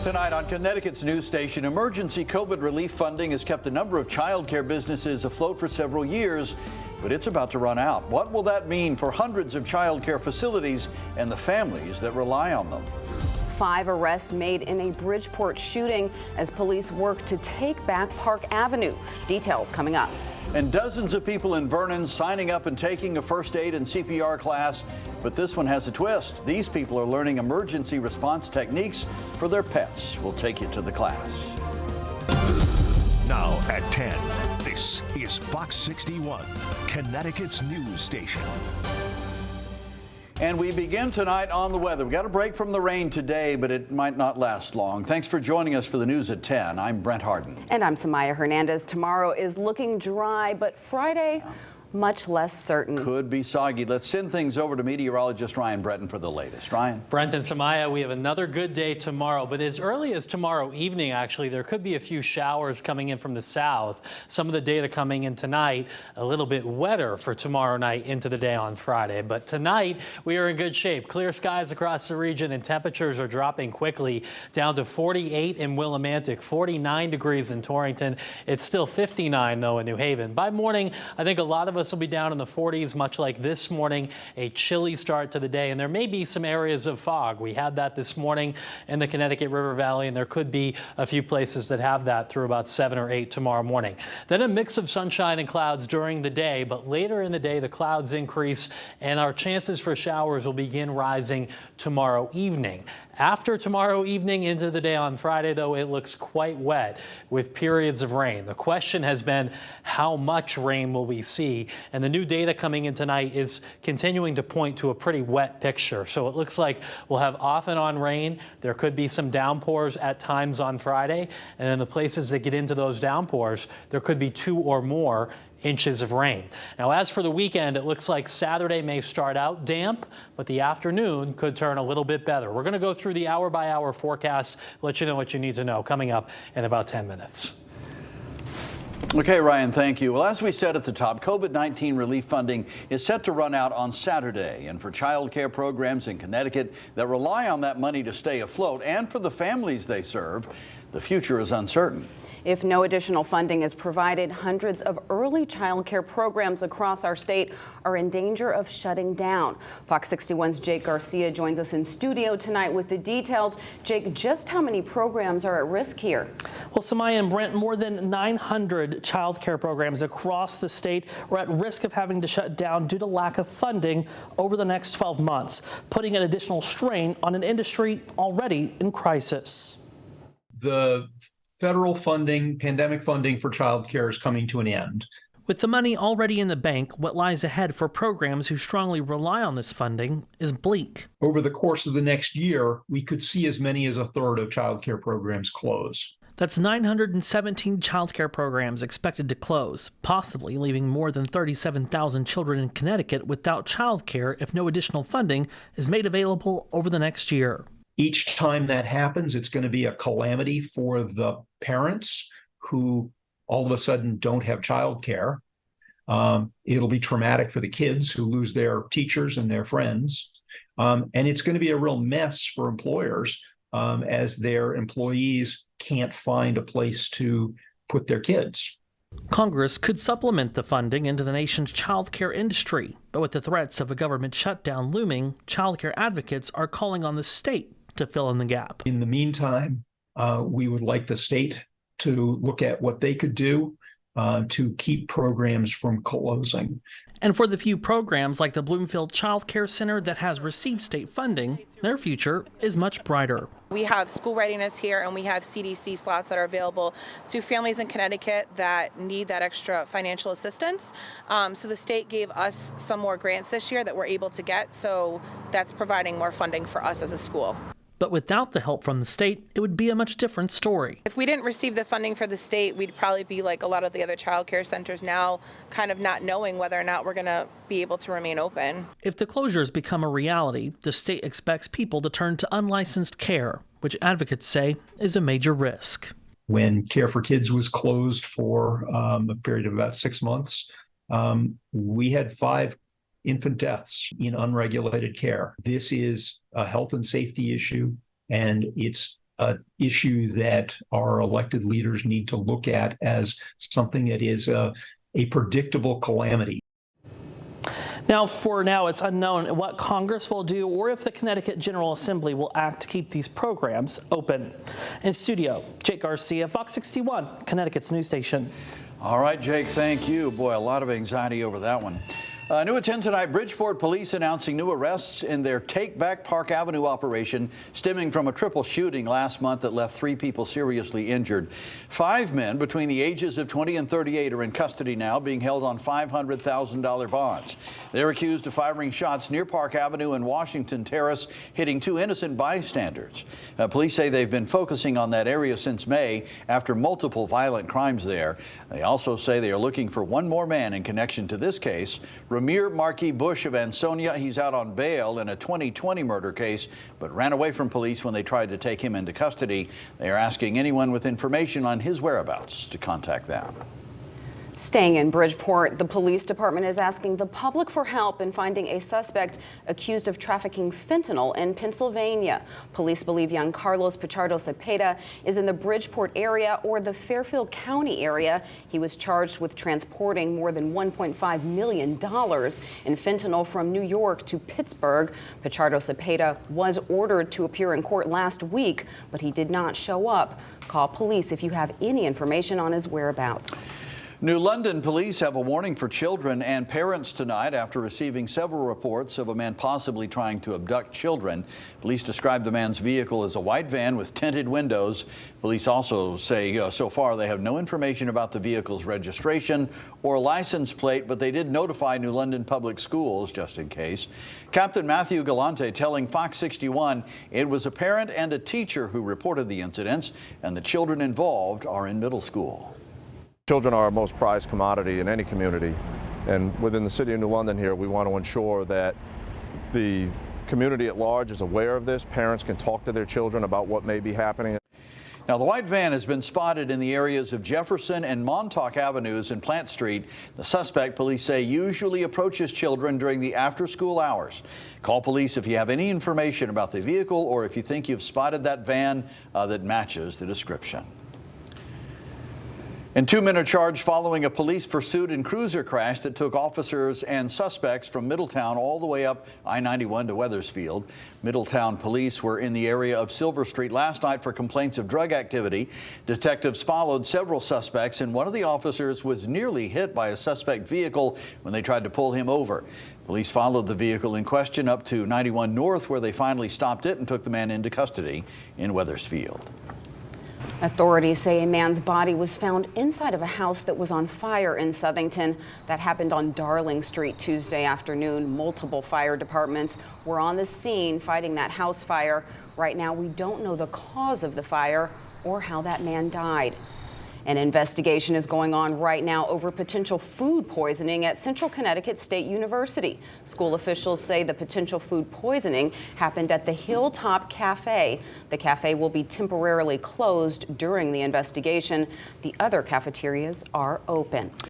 Tonight on Connecticut's news station, emergency COVID relief funding has kept a number of child care businesses afloat for several years, but it's about to run out. What will that mean for hundreds of child care facilities and the families that rely on them? 5 arrests made in a Bridgeport shooting as police work to take back Park Avenue. Details coming up. And dozens of people in Vernon signing up and taking a first aid and CPR class. But this one has a twist. These people are learning emergency response techniques for their pets. We'll take you to the class. Now at 10, this is Fox 61, Connecticut's news station. And we begin tonight on the weather. We got a break from the rain today, but it might not last long. Thanks for joining us for the news at 10. I'm Brent Harden. And I'm Samaya Hernandez. Tomorrow is looking dry, but Friday, much less certain. Could be soggy. Let's send things over to meteorologist Ryan Breton for the latest. Ryan? Brent and Samaya, we have another good day tomorrow, but as early as tomorrow evening, actually, there could be a few showers coming in from the south. Some of the data coming in tonight, a little bit wetter for tomorrow night into the day on Friday. But tonight, we are in good shape. Clear skies across the region and temperatures are dropping quickly down to 48 in Willimantic, 49 degrees in Torrington. It's still 59, though, in New Haven. By morning, I think a lot of us will be down in the 40s, much like this morning, a chilly start to the day, and there may be some areas of fog. We had that this morning in the Connecticut River Valley, and there could be a few places that have that through about 7 or 8 tomorrow morning. Then a mix of sunshine and clouds during the day, but later in the day the clouds increase and our chances for showers will begin rising tomorrow evening. After tomorrow evening into the day on Friday, though, it looks quite wet with periods of rain. The question has been, how much rain will we see? And the new data coming in tonight is continuing to point to a pretty wet picture. So it looks like we'll have off and on rain. There could be some downpours at times on Friday. And in the places that get into those downpours, there could be 2 or more inches of rain. Now, as for the weekend, it looks like Saturday may start out damp, but the afternoon could turn a little bit better. We're going to go through the hour-by-hour forecast, let you know what you need to know coming up in about 10 minutes. Okay, Ryan, thank you. Well, as we said at the top, COVID-19 relief funding is set to run out on Saturday. And for child care programs in Connecticut that rely on that money to stay afloat and for the families they serve, the future is uncertain. If no additional funding is provided, hundreds of early child care programs across our state are in danger of shutting down. Fox 61's Jake Garcia joins us in studio tonight with the details. Jake, just how many programs are at risk here? Well, Samaya and Brent, more than 900 child care programs across the state are at risk of having to shut down due to lack of funding over the next 12 months, putting an additional strain on an industry already in crisis. The federal funding, pandemic funding for childcare is coming to an end. With the money already in the bank, what lies ahead for programs who strongly rely on this funding is bleak. Over the course of the next year, we could see as many as a third of childcare programs close. That's 917 childcare programs expected to close, possibly leaving more than 37,000 children in Connecticut without childcare if no additional funding is made available over the next year. Each time that happens, it's going to be a calamity for the parents who all of a sudden don't have childcare. It'll be traumatic for the kids who lose their teachers and their friends. And it's going to be a real mess for employers as their employees can't find a place to put their kids. Congress could supplement the funding into the nation's childcare industry, but with the threats of a government shutdown looming, childcare advocates are calling on the state to fill in the gap. In the meantime, we would like the state to look at what they could do to keep programs from closing. And for the few programs like the Bloomfield Child Care Center that has received state funding, their future is much brighter. We have school readiness here, and we have CDC slots that are available to families in Connecticut that need that extra financial assistance. So the state gave us some more grants this year that we're able to get, so that's providing more funding for us as a school. But without the help from the state, it would be a much different story. If we didn't receive the funding for the state, we'd probably be like a lot of the other child care centers now, kind of not knowing whether or not we're going to be able to remain open. If the closures become a reality, the state expects people to turn to unlicensed care, which advocates say is a major risk. When Care for Kids was closed for a period of about 6 months, we had 5 infant deaths in unregulated care. This is a health and safety issue, and it's an issue that our elected leaders need to look at as something that is a predictable calamity. Now, for now, it's unknown what Congress will do or if the Connecticut General Assembly will act to keep these programs open. In studio, Jake Garcia, Fox 61, Connecticut's news station. All right, Jake, thank you. Boy, a lot of anxiety over that one. New at 10 tonight, Bridgeport police announcing new arrests in their Take Back Park Avenue operation stemming from a triple shooting last month that left 3 people seriously injured. 5 men between the ages of 20 and 38 are in custody now, being held on $500,000 bonds. They're accused of firing shots near Park Avenue and Washington Terrace, hitting 2 innocent bystanders. Police say they've been focusing on that area since May after multiple violent crimes there. They also say they are looking for one more man in connection to this case. Ramir Marquis Bush of Ansonia, he's out on bail in a 2020 murder case, but ran away from police when they tried to take him into custody. They are asking anyone with information on his whereabouts to contact them. Staying in Bridgeport, the police department is asking the public for help in finding a suspect accused of trafficking fentanyl in Pennsylvania. Police believe young Carlos Pichardo Cepeda is in the Bridgeport area or the Fairfield County area. He was charged with transporting more than $1.5 million in fentanyl from New York to Pittsburgh. Pichardo Cepeda was ordered to appear in court last week, but he did not show up. Call police if you have any information on his whereabouts. New London police have a warning for children and parents tonight after receiving several reports of a man possibly trying to abduct children. Police describe the man's vehicle as a white van with tinted windows. Police also say so far they have no information about the vehicle's registration or license plate, but they did notify New London Public Schools just in case. Captain Matthew Galante telling Fox 61 it was a parent and a teacher who reported the incidents, and the children involved are in middle school. Children are our most prized commodity in any community, and within the city of New London here, we want to ensure that the community at large is aware of this. Parents can talk to their children about what may be happening. Now, the white van has been spotted in the areas of Jefferson and Montauk Avenues and Plant Street. The suspect, police say, usually approaches children during the after-school hours. Call police if you have any information about the vehicle or if you think you've spotted that van that matches the description. And 2 men are charged following a police pursuit and cruiser crash that took officers and suspects from Middletown all the way up I-91 to Wethersfield. Middletown police were in the area of Silver Street last night for complaints of drug activity. Detectives followed several suspects, and one of the officers was nearly hit by a suspect vehicle when they tried to pull him over. Police followed the vehicle in question up to 91 North, where they finally stopped it and took the man into custody in Wethersfield. Authorities say a man's body was found inside of a house that was on fire in Southington. That happened on Darling Street Tuesday afternoon. Multiple fire departments were on the scene fighting that house fire. Right now, we don't know the cause of the fire or how that man died. An investigation is going on right now over potential food poisoning at Central Connecticut State University. School officials say the potential food poisoning happened at the Hilltop Cafe. The cafe will be temporarily closed during the investigation. The other cafeterias are open.